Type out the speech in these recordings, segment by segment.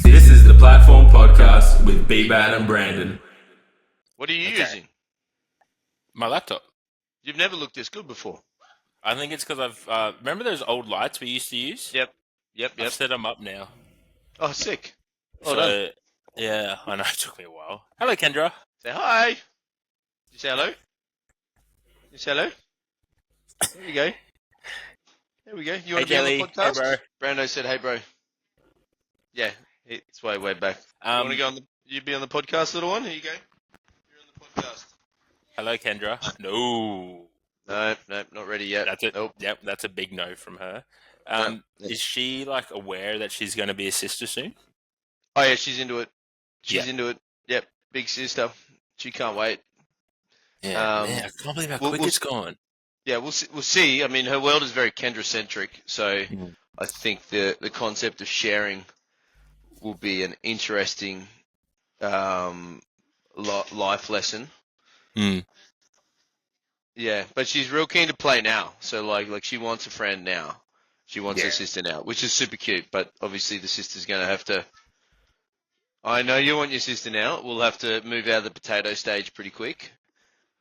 This is the Platform Podcast with B-Bad and Brandon. What are you Okay. using? My laptop. You've never looked this good before. I think it's because I've remember those old lights we used to use? Yep. I've set them up now. Oh, sick. Well so done. yeah, I know it took me a while. Hello, Kendra. Say hi. You say hello? You say hello? There you go. There we go. You want to be on the Kelly. podcast? Hey, Brando said, "Hey, bro." Yeah, it's way back. You want to go on the? You be on the podcast, little one? Here you go. You're on the podcast. Hello, Kendra. No, No, not ready yet. that's it. Nope. Yep, that's a big no from her. No. Is she like aware that she's going to be a sister soon? Oh yeah, she's into it. She's Yeah. into it. Yep, big sister. She can't wait. Yeah, man, I can't believe how quick it's gone. Yeah, we'll see. I mean, her world is very Kendra-centric, so Mhm. I think the concept of sharing will be an interesting life lesson. Mm. Yeah, but she's real keen to play now. So like she wants a friend now. She wants her sister now, which is super cute. But obviously the sister's going to have to. I know you want your sister now. We'll have to move out of the potato stage pretty quick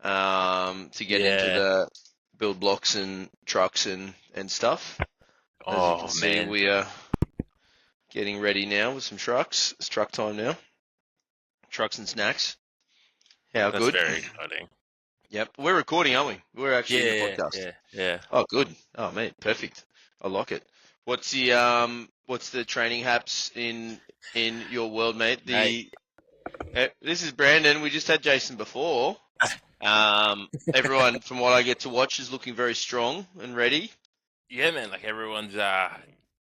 to get into the build blocks and trucks and stuff. As you can see, we are getting ready now with some trucks. It's truck time now. Trucks and snacks. How That's good. very exciting. Yep. We're recording, aren't we? We're actually in the podcast. Yeah. Oh, good. Oh, mate, perfect. I like it. What's the training haps in your world, mate? This is Brandon. We just had Jason before. Everyone, from what I get to watch, is looking very strong and ready. Yeah, man. Like everyone's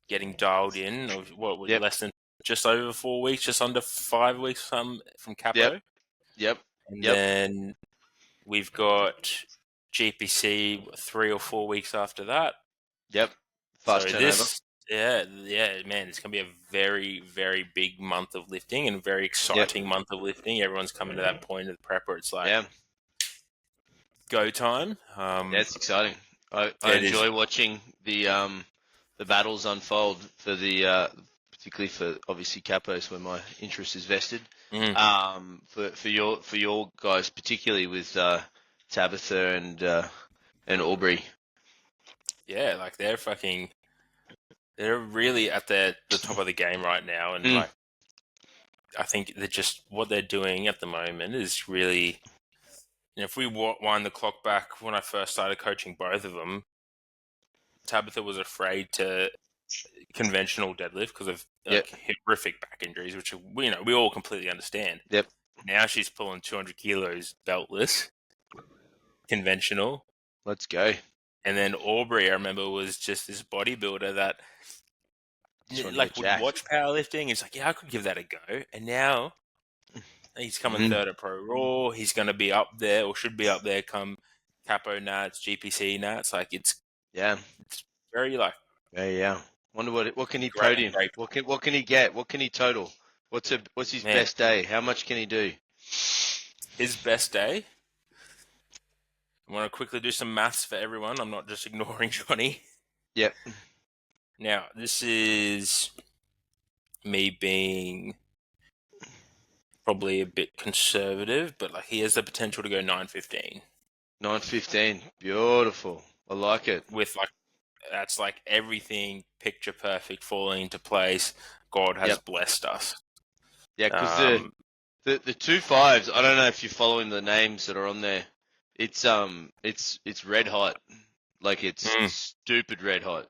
getting dialed in. What was Yep. less than just over 4 weeks, just under 5 weeks from CAPO. Yep. And Yep. then we've got GPC 3 or 4 weeks after that. Yep. Fast so turnover. Yeah, man, it's gonna be a very, very big month of lifting and a very exciting month of lifting. Everyone's coming to that point of the prep where it's like go time. That's exciting. I enjoy watching the battles unfold for the particularly for obviously Capos where my interest is vested. For your guys particularly with Tabitha and Aubrey. Yeah, like they're really at the top of the game right now, and like I think they're just what they're doing at the moment is really. If we wind the clock back when I first started coaching both of them, Tabitha was afraid to conventional deadlift because of horrific back injuries, which we all completely understand. Yep. Now she's pulling 200 kilos beltless, conventional. Let's go. And then Aubrey, I remember, was just this bodybuilder that would watch powerlifting. He's like, yeah, I could give that a go. And now he's coming third at Pro Raw. He's going to be up there, or should be up there, come CAPO Nats, GPC Nats. Like it's very like. Yeah. Wonder what can he podium? What can he get? What can he total? What's his best day? How much can he do? His best day. I want to quickly do some maths for everyone. I'm not just ignoring Johnny. Yep. Now, this is me being probably a bit conservative, but like he has the potential to go 9:15. 9:15. Beautiful. I like it. With like that's like everything picture perfect falling into place. God has blessed us. Yeah, because the 2.5s, I don't know if you're following the names that are on there. It's red hot. Like it's stupid red hot.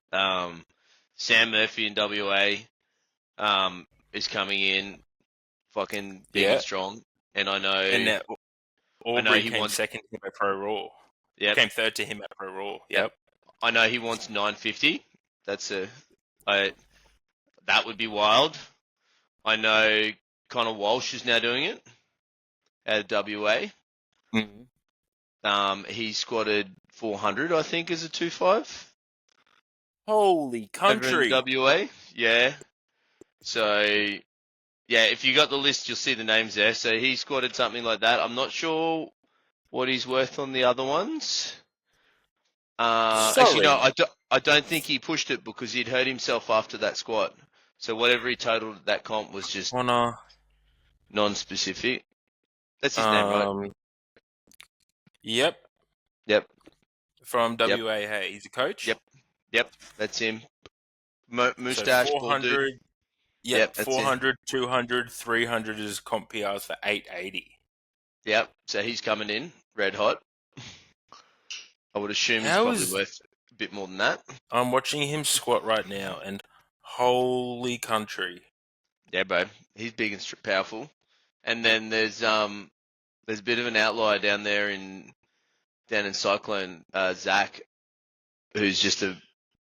Sam Murphy in WA is coming in fucking big and strong. And I know and Aubrey came second to him at Pro Raw. Yeah. Came third to him at Pro Raw. Yep. I know he wants 950. That would be wild. I know Connor Walsh is now doing it at WA. He squatted 400, I think, as a 2.5. Holy country! Over in WA, yeah. So, yeah, if you got the list, you'll see the names there. So he squatted something like that. I'm not sure what he's worth on the other ones. Actually, no, Sorry. I don't think he pushed it because he'd hurt himself after that squat. So whatever he totaled at that comp was just Connor. non-specific. That's his name, right? Yep. Yep, From yep, WA. Hey, he's a coach. yep. That's him. So Moustache, bald dude. 400. Yep. Yep, that's it. 400, 200, 300 is comp PRs for 880. Yep. So he's coming in red hot. I would assume he's How probably is? worth a bit more than that. I'm watching him squat right now, and holy country! Yeah, bro. He's big and powerful. And then there's a bit of an outlier down in Cyclone, Zach, who's just a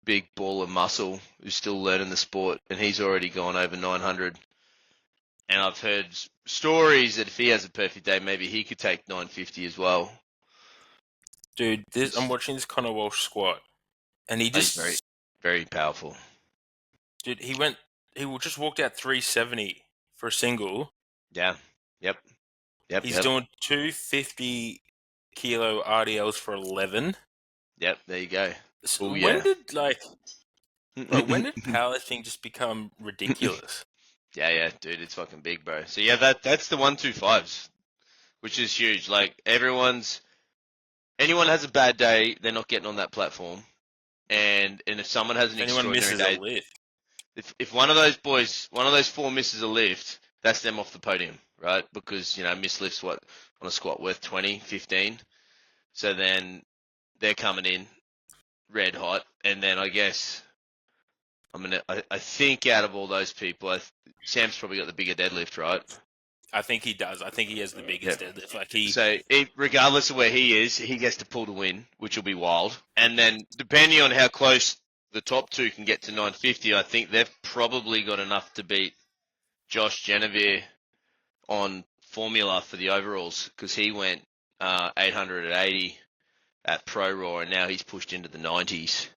big ball of muscle who's still learning the sport, and he's already gone over 900. And I've heard stories that if he has a perfect day, maybe he could take 950 as well. Dude, I'm watching this Connor Walsh squat, and he He's just, very, very powerful. dude, he just walked out 370 for a single. Yeah. Yep. He's doing 250 kilo RDLs for 11. Yep. There you go. So Oh, when yeah. did when did powerlifting just become ridiculous? Yeah, dude, it's fucking big, bro. So yeah, that's the 125s, which is huge. Like anyone has a bad day, they're not getting on that platform. And if someone has an If anyone extraordinary misses day, a lift, if one of those boys, one of those four misses a lift, that's them off the podium, right? Because miss lifts on a squat worth 20, 15. So then they're coming in red hot, and then I guess I think out of all those people, Sam's probably got the bigger deadlift, right? I think he does. I think he has the biggest deadlift. Like So regardless of where he is, he gets to pull to win, which will be wild. And then depending on how close the top two can get to 950, I think they've probably got enough to beat Josh Genevieve on formula for the overalls, because he went 880 at Pro Raw, and now he's pushed into the 90s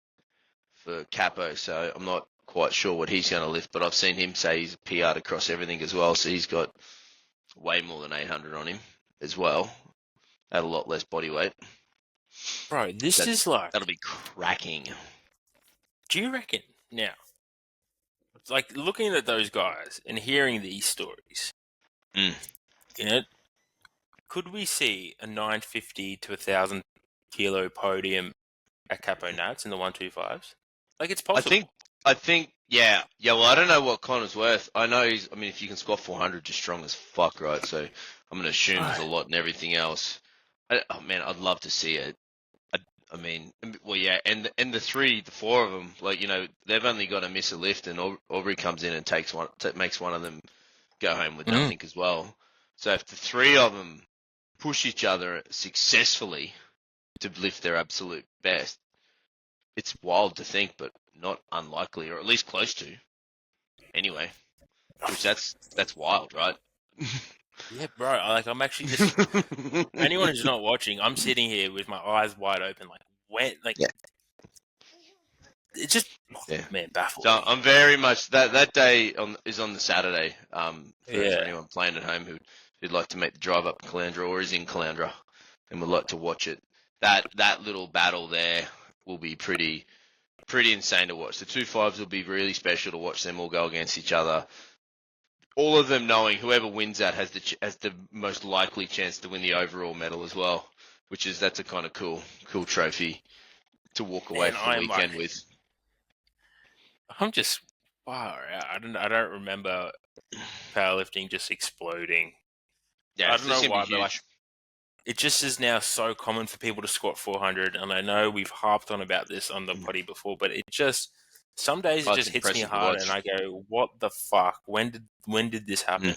for Capo. So I'm not quite sure what he's going to lift, but I've seen him say he's PR'd across everything as well. So he's got way more than 800 on him as well, at a lot less body weight. bro, that'll be cracking. Do you reckon now? Like looking at those guys and hearing these stories, could we see a 950 to 1,000 kilo podium at Capo Nats in the 125s? Like it's possible. I think, yeah. Well, I don't know what Connor's worth. I know if you can squat 400, just strong as fuck, right? So I'm going to assume there's a lot in everything else. I'd love to see it. And the four of them, they've only got to miss a lift, and Aubrey comes in and makes one of them go home with nothing as well. So if the three of them push each other successfully to lift their absolute best, it's wild to think, but not unlikely, or at least close to. Anyway, which that's wild, right? Yeah, bro. I'm actually just anyone who's not watching, I'm sitting here with my eyes wide open, it's just man, baffled. So I'm very much that day is on the Saturday. For anyone playing at home who'd like to make the drive up to Caloundra or is in Caloundra and would like to watch it. That little battle there will be pretty insane to watch. The 2.5s will be really special to watch them all go against each other. All of them knowing whoever wins that has the most likely chance to win the overall medal as well, that's a kind of cool trophy to walk away from the weekend with. I'm just far out. I don't remember powerlifting just exploding. Yeah, I don't know why, but it just is now so common for people to squat 400, and I know we've harped on about this on the potty before, but it just some days it just hits me hard, and I go, "What the fuck? When did this happen?"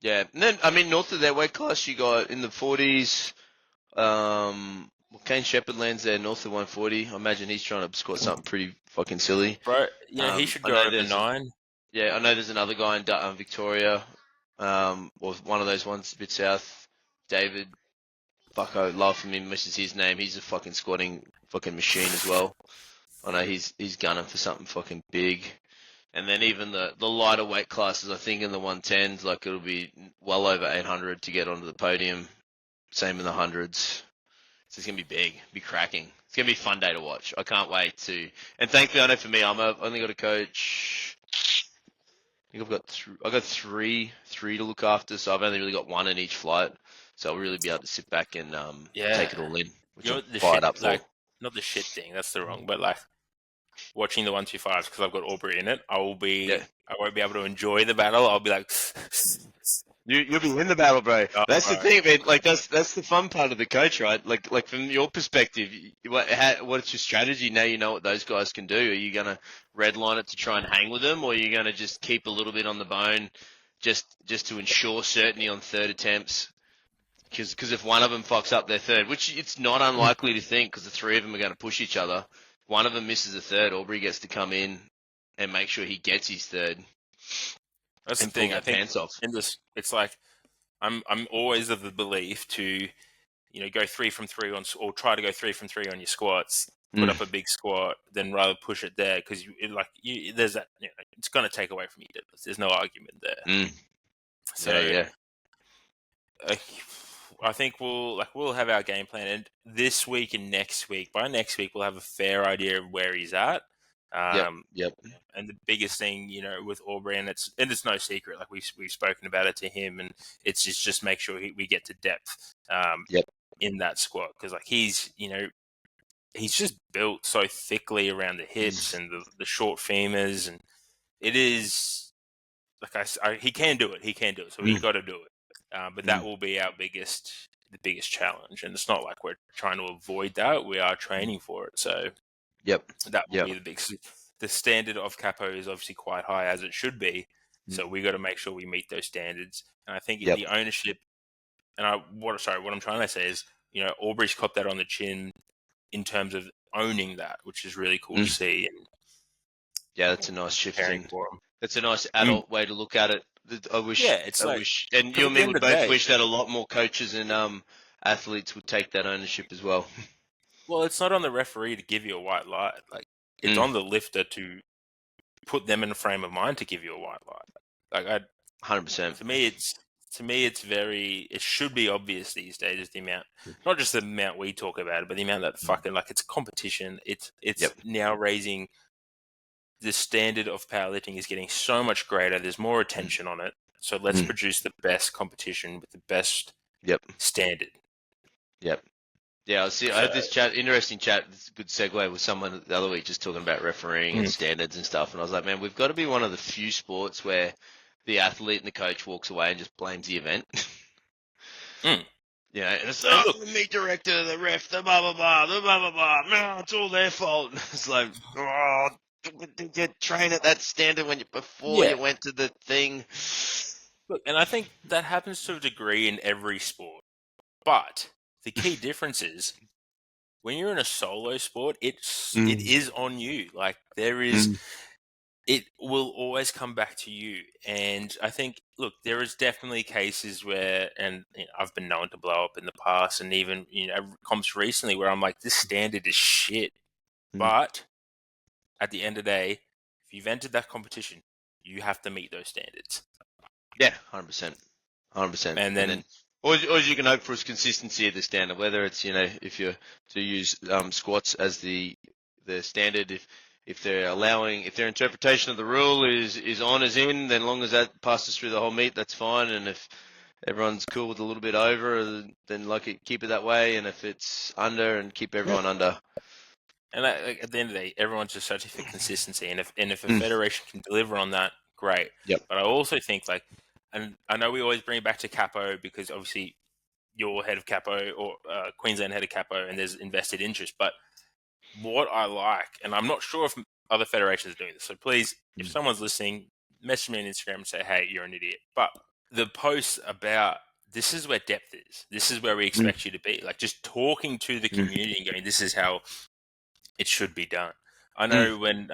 Yeah, and then north of that weight class, you got in the 40s. Kane Shepherd lands there north of 140. I imagine he's trying to squat something pretty fucking silly. Bro, he should go over 9. I know there's another guy in Victoria, or one of those ones a bit south. David, I love him. He misses his name. He's a fucking squatting fucking machine as well. I know he's gunning for something fucking big. And then even the lighter weight classes, I think in the 110s, it'll be well over 800 to get onto the podium. Same in the hundreds. So it's going to be big, be cracking. It's gonna be a fun day to watch. I can't wait to. And thankfully, I know for me, I've only got a coach. I think I got three to look after, so I've only really got one in each flight. So I'll really be able to sit back and take it all in, which I'm the fired shit, up for. not the shit thing. That's the wrong, but like watching the 125s because I've got Aubrey in it. I won't be able to enjoy the battle. I'll be like, You'll be in the battle, bro. Oh, That's the right. thing, man. Like that's the fun part of the coach, right? Like from your perspective, what's your strategy now? You know what those guys can do. Are you gonna redline it to try and hang with them, or are you gonna just keep a little bit on the bone, just to ensure certainty on third attempts? Because if one of them fucks up their third, which it's not unlikely to think, because the three of them are going to push each other. One of them misses a third, Aubrey gets to come in and make sure he gets his third. That's the and thing. pull I their think pants off. in this, it's like I'm always of the belief to, go 3 from 3 on, or try to go 3 from 3 on your squats. Put up a big squat, then rather push it there because there's that. It's going to take away from your deadlifts. There's no argument there. So yeah. I think we'll have our game plan, and this week and next week. By next week, we'll have a fair idea of where he's at. Yep. And the biggest thing, with Aubrey, and it's no secret. Like we've spoken about it to him, and it's just make sure we get to depth. In that squat because like he's just built so thickly around the hips and the short femurs, and it is like he can do it. He can do it, so he's got to do it. But that will be the biggest challenge, and it's not like we're trying to avoid that. We are training for it, so that will be the big. The standard of Capo is obviously quite high, as it should be. So we got to make sure we meet those standards. And I think the ownership, and what I'm trying to say is, Aubrey's copped that on the chin in terms of owning that, which is really cool to see. And that's a nice shift. For him. That's a nice adult way to look at it. I wish. Yeah, it's I like, wish, and you and me would both wish that a lot more coaches and athletes would take that ownership as well. Well, it's not on the referee to give you a white light. Like it's on the lifter to put them in a frame of mind to give you a white light. Like 100%. To me, it should be obvious these days the amount, not just the amount we talk about it, but the amount that fucking like it's a competition. It's now raising the standard of powerlifting is getting so much greater. There's more attention on it. So let's produce the best competition with the best standard. Yeah, I had this interesting chat. It's a good segue with someone the other week just talking about refereeing and standards and stuff. And I was like, man, we've got to be one of the few sports where the athlete and the coach walks away and just blames the event. And it's the meet director, the ref, the blah, blah, blah, the blah, blah, blah. No, it's all their fault. It's like, did you train at that standard before you went to the thing? Look, and I think that happens to a degree in every sport. But the key difference is when you're in a solo sport, it is on you. Like there is, it will always come back to you. And I think, look, there is definitely cases where, and I've been known to blow up in the past, and even comps recently where I'm like, this standard is shit. But at the end of the day, if you've entered that competition, you have to meet those standards. Yeah, 100%. And then all you can hope for is consistency of the standard, whether it's, if you're to use squats as the standard, if their interpretation of the rule is on as in, then long as that passes through the whole meet, that's fine. And if everyone's cool with a little bit over, then keep it that way. And if it's under, and keep everyone under. And at the end of the day, everyone's just searching for consistency. And if a federation can deliver on that, great. But I also think and I know we always bring it back to Capo because obviously you're head of Capo or Queensland head of Capo, and there's invested interest. But what I like, and I'm not sure if other federations are doing this, so please, if someone's listening, message me on Instagram and say, hey, you're an idiot. But the posts about this is where depth is. This is where we expect you to be. Like just talking to the community and going, this is how it should be done. I know when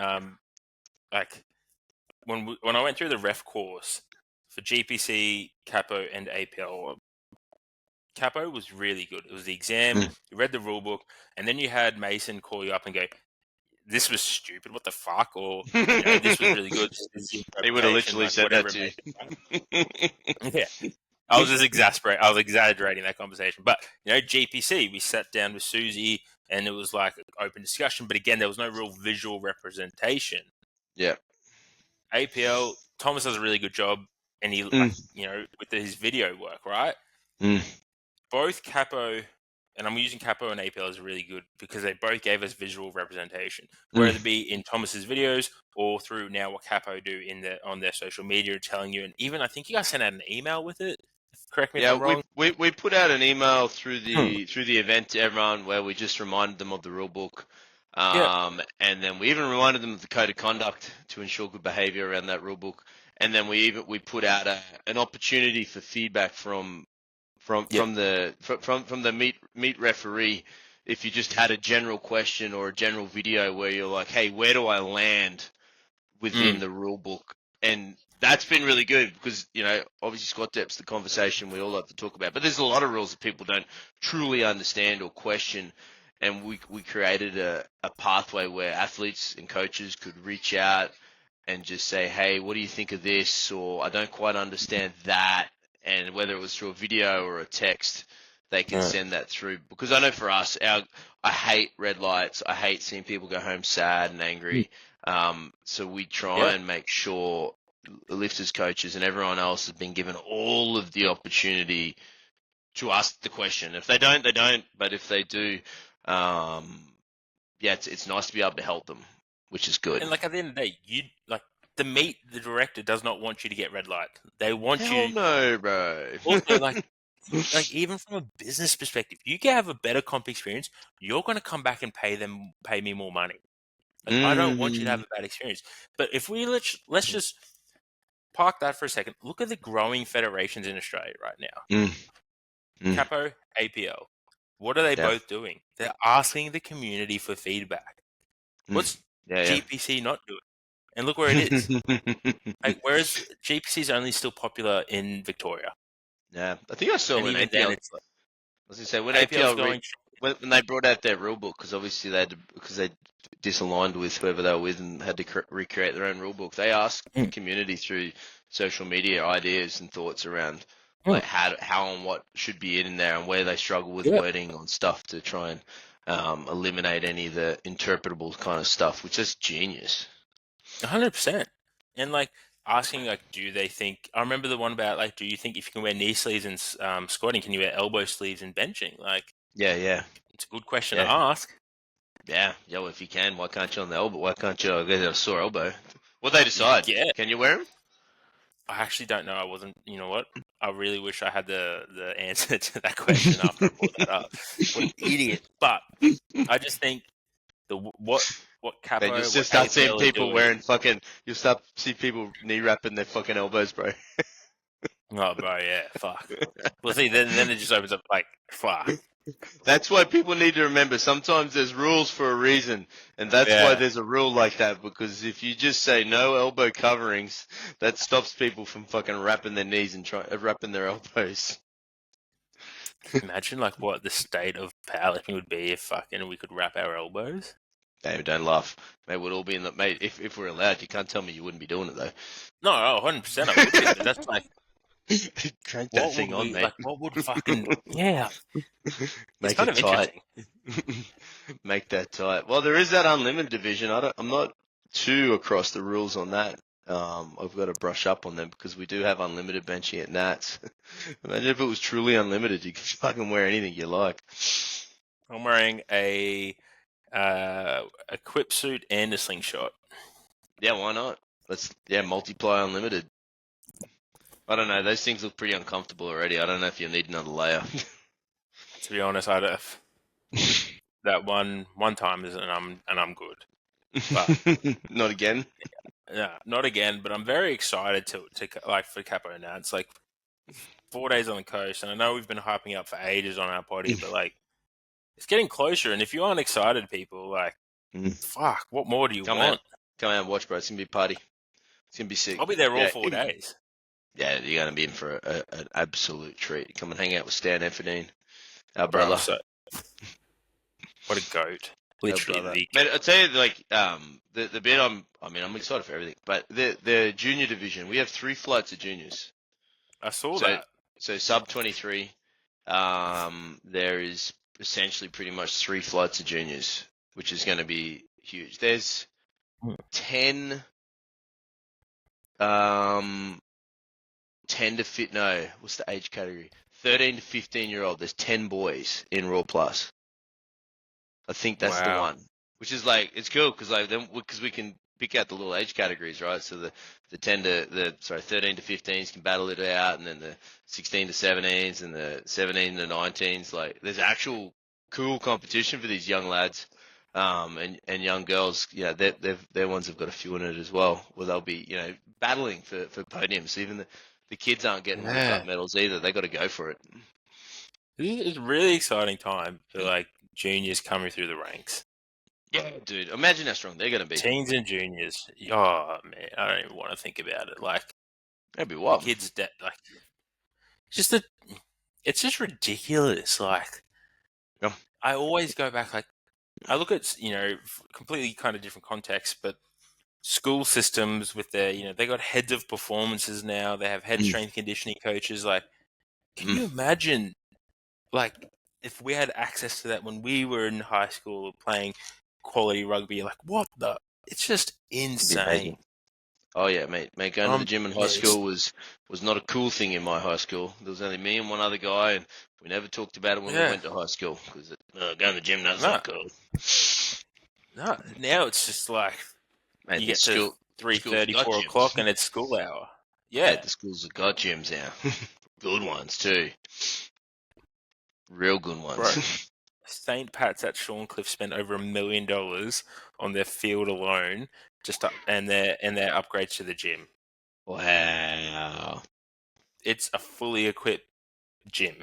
when I went through the ref course for GPC, Capo, and APL, Capo was really good. It was the exam, you read the rule book, and then you had Mason call you up and go, this was stupid, what the fuck? Or this was really good. He would have literally said that to you. Yeah. I was exaggerating that conversation. But, GPC, we sat down with Susie and it was like open discussion. But again, there was no real visual representation. Yeah. APL, Thomas does a really good job, and he, like, you know, with his video work, right? Both Capo, and I'm using Capo and APL as really good because they both gave us visual representation, whether it be in Thomas's videos or through now what Capo do on their social media, telling you, and even I think you guys sent out an email with it. Correct me if I'm wrong. We put out an email through the event to everyone where we just reminded them of the rule book, and then we even reminded them of the code of conduct to ensure good behaviour around that rule book, and then we put out an opportunity for feedback from the meet referee if you just had a general question or a general video where you're like, hey, where do I land within the rule book? And that's been really good because, you know, obviously squat depth's the conversation we all like to talk about, but there's a lot of rules that people don't truly understand or question. And we created a pathway where athletes and coaches could reach out and just say, hey, what do you think of this? Or I don't quite understand that. And whether it was through a video or a text, they can send that through. Because I know for us, I hate red lights. I hate seeing people go home sad and angry. So we try and make sure the lifters, coaches, and everyone else has been given all of the opportunity to ask the question. If they don't, they don't. But if they do, it's nice to be able to help them, which is good. And like at the end of the day, the director does not want you to get red light. They want Hell you. No, bro. Also, like even from a business perspective, you can have a better comp experience. You're going to come back and pay me more money. Like, I don't want you to have a bad experience. But if we let's just park that for a second. Look at the growing federations in Australia right now. Capo, APL. What are they both doing? They're asking the community for feedback. What's GPC not doing? And look where it is. Like, whereas GPC is only still popular in Victoria. Yeah, I think I saw when APL. Then it's like, I was gonna say when APL when they brought out their rule book, because obviously they disaligned with whoever they were with and had to recreate their own rule book. They asked the community through social media ideas and thoughts around like how and what should be in there and where they struggle with wording on stuff to try and eliminate any of the interpretable kind of stuff, which is genius. 100%. And like asking, like, do they think? I remember the one about like, do you think if you can wear knee sleeves in squatting, can you wear elbow sleeves in benching? Like, it's a good question to ask. Yeah. Well, if you can, why can't you on the elbow? Why can't you get a sore elbow? What they decide? Yeah. Can you wear them? I actually don't know. I wasn't. You know what? I really wish I had the answer to that question after I brought that up. What an idiot! But I just think what Capo. Then you just start seeing people wearing fucking. You start see people knee wrapping their fucking elbows, bro. Oh, bro, yeah, fuck. Well, see, then it just opens up like, fuck. That's why people need to remember. Sometimes there's rules for a reason, and that's why there's a rule like that. Because if you just say no elbow coverings, that stops people from fucking wrapping their knees and wrapping their elbows. Imagine like what the state of powerlifting would be if fucking we could wrap our elbows. Hey, don't laugh. Mate, we'd all be in the mate. If we're allowed, you can't tell me you wouldn't be doing it though. No, 100% I would be. But that's like. Crank that thing on, mate. Like, what would fucking make it's kind it of tight. Make that tight. Well, there is that unlimited division. I'm not too across the rules on that. I've got to brush up on them because we do have unlimited benching at Nats. Imagine if it was truly unlimited, you could fucking wear anything you like. I'm wearing a quip suit and a slingshot. Yeah, why not? Multiply unlimited. I don't know. Those things look pretty uncomfortable already. I don't know if you need another layer. To be honest, I'd have that one time and I'm good. But, not again. Yeah, not again. But I'm very excited to like for CAPO Nats. Like 4 days on the coast, and I know we've been hyping up for ages on our potty, but like it's getting closer. And if you aren't excited, people, like, fuck, what more do you want? Come out and watch, bro. It's gonna be a party. It's gonna be sick. I'll be there all 4 days. Yeah, you're going to be in for an absolute treat. Come and hang out with Stan Enferdine, our brother. What a goat. Literally. Man, I'll tell you, like, the bit I'm excited for everything, but the junior division, we have 3 flights of juniors. I saw that. So sub 23, there is essentially pretty much 3 flights of juniors, which is going to be huge. There's 10 10 to fit no, what's the age category? 13 to 15-year-old. There's 10 boys in Raw Plus. I think that's the Wow. one. Which is like, it's cool because we can pick out the little age categories, right? So the 13 to 15s can battle it out, and then the 16 to 17s and the 17 to 19s. Like, there's actual cool competition for these young lads, and young girls. Yeah, their ones have got a few in it as well, where they'll be, battling for podiums. Even the kids aren't getting World Cup medals either. They got to go for it. It's a really exciting time for like juniors coming through the ranks. Yeah, dude. Imagine how strong they're going to be. Teens and juniors. Oh man, I don't even want to think about it. Like, that'd be the wild. kids that like, it's just ridiculous. Like, Yeah. I always go back. Like, I look at completely kind of different context, but school systems with their they got heads of performances now. They have head strength conditioning coaches. Like, can you imagine? Like, if we had access to that when we were in high school playing quality rugby, like, what the? It's just insane. Oh yeah, mate. Going to the gym in high school was not a cool thing in my high school. There was only me and one other guy, and we never talked about it when we went to high school because going to the gym that's not cool. No, now it's just like, mate, you get to 3:30, 4 o'clock, and it's school hour. Yeah, mate, the schools have got gyms now. Good ones too. Real good ones. Bro, St. Pat's at Shorncliffe spent over $1 million on their field alone, and their upgrades to the gym. Wow. It's a fully equipped gym.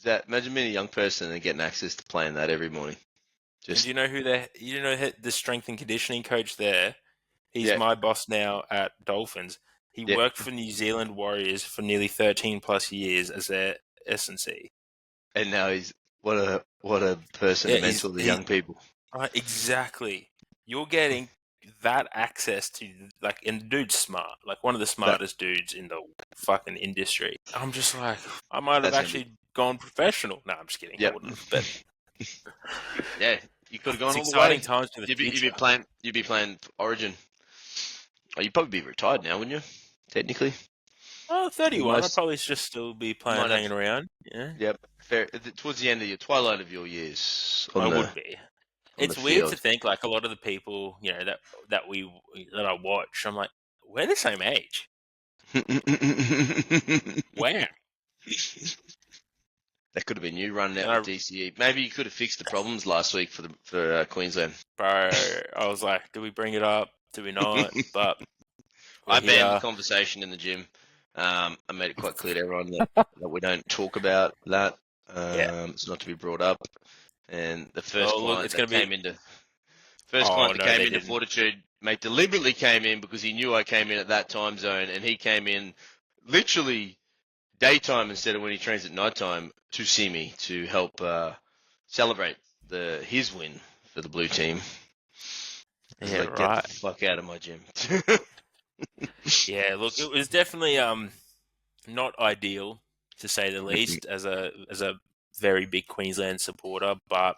Imagine being a young person and getting access to playing that every morning. And do you know who the strength and conditioning coach there? He's my boss now at Dolphins. He worked for New Zealand Warriors for nearly 13 plus years as their S&C. And now he's what a person to mentor the young people. Exactly. You're getting that access to, like, and the dude's smart, like one of the smartest dudes in the fucking industry. I'm just like, I might have actually gone professional. No, I'm just kidding. I wouldn't have, but yeah, you could have gone all the way. Exciting times for the future. You'd be playing Origin. Oh, you'd probably be retired now, wouldn't you? Technically. Oh, 31. I'd probably just still be playing, hanging around. Yeah. Yep. Fair. Towards the end of your twilight of your years. Would be. It's weird to think, like, a lot of the people, that I watch, I'm like, we're the same age. Where? That could have been you running out with DCE. Maybe you could have fixed the problems last week for Queensland. Bro, I was like, do we bring it up? Do we not? But I banned the conversation in the gym. I made it quite clear to everyone that we don't talk about that. It's not to be brought up. And the first client that came into Fortitude, mate, deliberately came in because he knew I came in at that time zone, and he came in literally daytime instead of when he trains at nighttime to see me to help celebrate his win for the blue team. Yeah, like, get the fuck out of my gym. Yeah, look, it was definitely not ideal, to say the least, as a very big Queensland supporter, but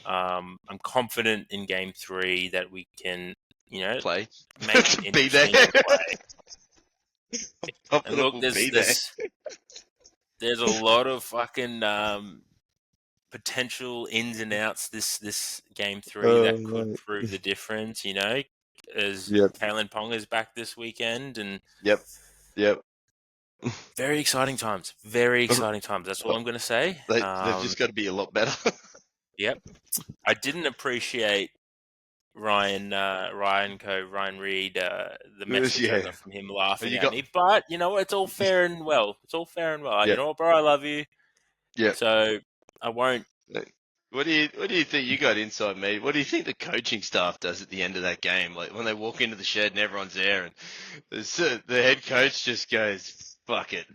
I'm confident in Game 3 that we can, play, make it interesting to play. And look, there's a lot of fucking potential ins and outs this Game 3 that could prove the difference. As Kalen Pong is back this weekend, and yep. Very exciting times. Very exciting times. That's all I'm going to say. They've just got to be a lot better. Yep. I didn't appreciate Ryan Reed, the message I got from him laughing at me. But you know what? It's all fair and well. You know what, bro? I love you. Yeah. So I won't. What do you think you got inside me? What do you think the coaching staff does at the end of that game? Like when they walk into the shed and everyone's there, and the head coach just goes, "Fuck it."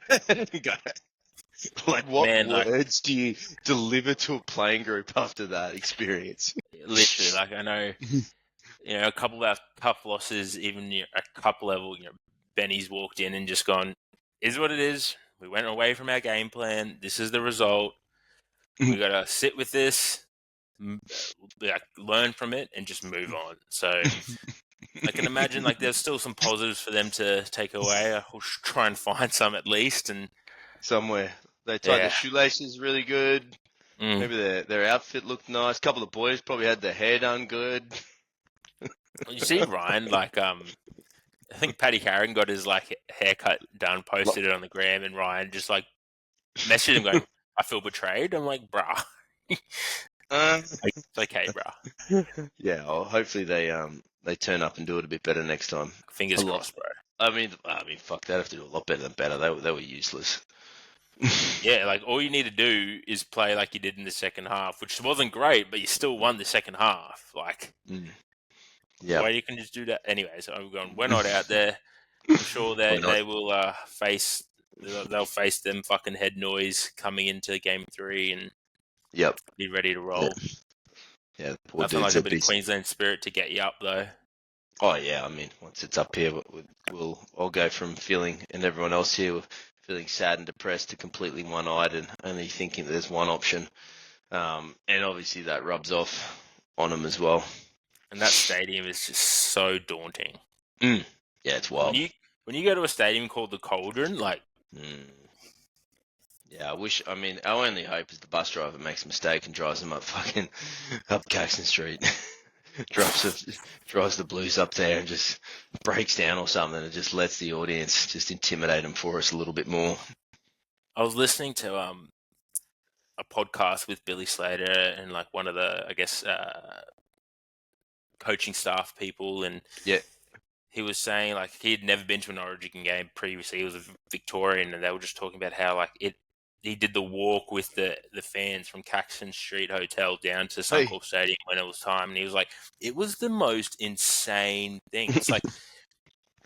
Like, what words do you deliver to a playing group after that experience? Literally, like, I know, a couple of our tough losses, even at cup level, Benny's walked in and just gone, "Is what it is. We went away from our game plan. This is the result. We got to sit with this, learn from it, and just move on. So I can imagine there's still some positives for them to take away. I'll try and find some at least. And somewhere they tied their shoelaces really good. Maybe their outfit looked nice. A couple of boys probably had their hair done good. You see Ryan, I think Paddy Carrigan got his haircut done, posted it on the gram, and Ryan just messaged him going, "I feel betrayed." I'm like, "Bruh, it's okay, bruh." Yeah, well, hopefully they turn up and do it a bit better next time. Fingers crossed, bro. I mean, fuck, they'd have to do a lot better than better. They were useless. Yeah, all you need to do is play like you did in the second half, which wasn't great, but you still won the second half. Yeah. Why you can just do that? Anyways, I'm going. We're not out there. I'm sure that they will face. They'll face them fucking head noise coming into game 3 and be ready to roll. Yeah, nothing like a bit of Queensland spirit to get you up though. Oh yeah, I mean, once it's up here, we'll all go from feeling, and everyone else here feeling sad and depressed to completely one-eyed and only thinking that there's one option. And obviously that rubs off on them as well. And that stadium is just so daunting. Yeah, it's wild. When you go to a stadium called the Cauldron, Yeah, our only hope is the bus driver makes a mistake and drives them up Caxton Street. drives the Blues up there and just breaks down or something and just lets the audience just intimidate them for us a little bit more. I was listening to a podcast with Billy Slater and one of the, I guess, coaching staff people, and he was saying he had never been to an Origin game previously. He was a Victorian, and they were just talking about how he did the walk with the fans from Caxton Street Hotel down to Suncorp Stadium when it was time, and he was like, it was the most insane thing. It's and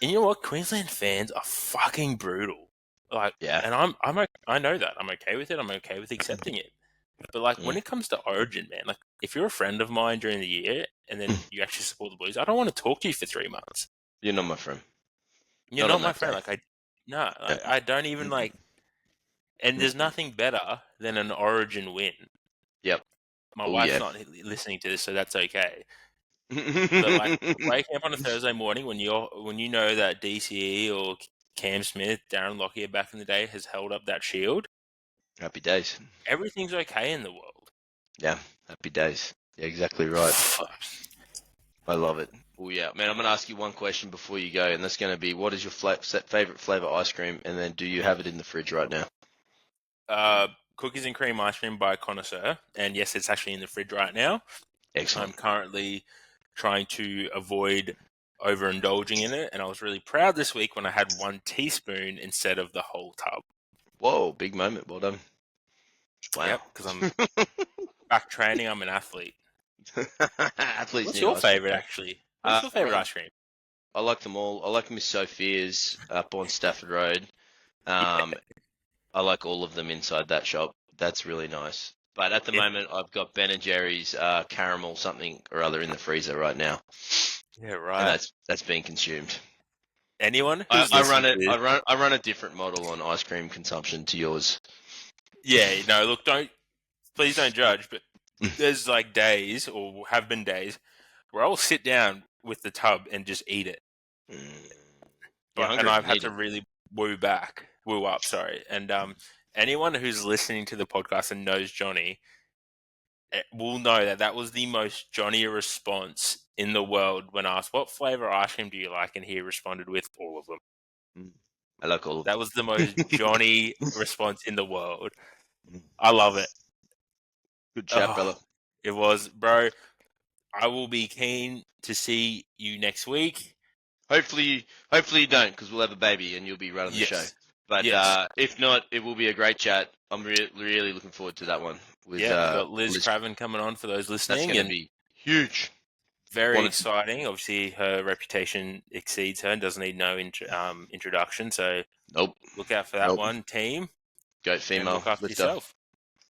you know what? Queensland fans are fucking brutal. And I know that. I'm okay with it. I'm okay with accepting it. But when it comes to Origin, man, if you're a friend of mine during the year and then you actually support the Blues, I don't want to talk to you for 3 months. You're not my friend. You're not my friend. I don't even And there's nothing better than an Origin win. Yep. My wife's not listening to this, so that's okay. But waking up on a Thursday morning when you know that DCE or Cam Smith, Darren Lockyer back in the day has held up that shield. Happy days. Everything's okay in the world. Yeah, happy days. Yeah, exactly right. I love it. Oh yeah, man. I'm gonna ask you one question before you go, and that's gonna be, what is your favorite flavor ice cream, and then do you have it in the fridge right now? Cookies and cream ice cream by Connoisseur, and yes, it's actually in the fridge right now. Excellent. I'm currently trying to avoid overindulging in it, and I was really proud this week when I had 1 teaspoon instead of the whole tub. Whoa, big moment. Well done. Wow. Yep, because I'm back training. I'm an athlete. What's your favorite, actually? What's your favorite ice cream? I like them all. I like Miss Sophia's up on Stafford Road. I like all of them inside that shop. That's really nice. But at the moment, I've got Ben & Jerry's caramel something or other in the freezer right now. Yeah, right. And that's being consumed. Anyone? I run a different model on ice cream consumption to yours. Yeah, no, look, please don't judge, but there's days, or have been days, where I'll sit down with the tub and just eat it. And I've had to really woo up, sorry. And anyone who's listening to the podcast and knows Johnny will know that was the most Johnny response in the world when asked, what flavor ice cream do you like? And he responded with all of them. I like all of them. That was the most Johnny response in the world. I love it. Good chat, fella. It was, bro. I will be keen to see you next week. Hopefully you don't, because we'll have a baby and you'll be running the show. But if not, it will be a great chat. I'm really looking forward to that one. We've got Liz Craven coming on for those listening. That's going to be huge. Very exciting. Obviously, her reputation exceeds her and doesn't need no introduction. So nope. Look out for that one, team. Go female. Look after yourself.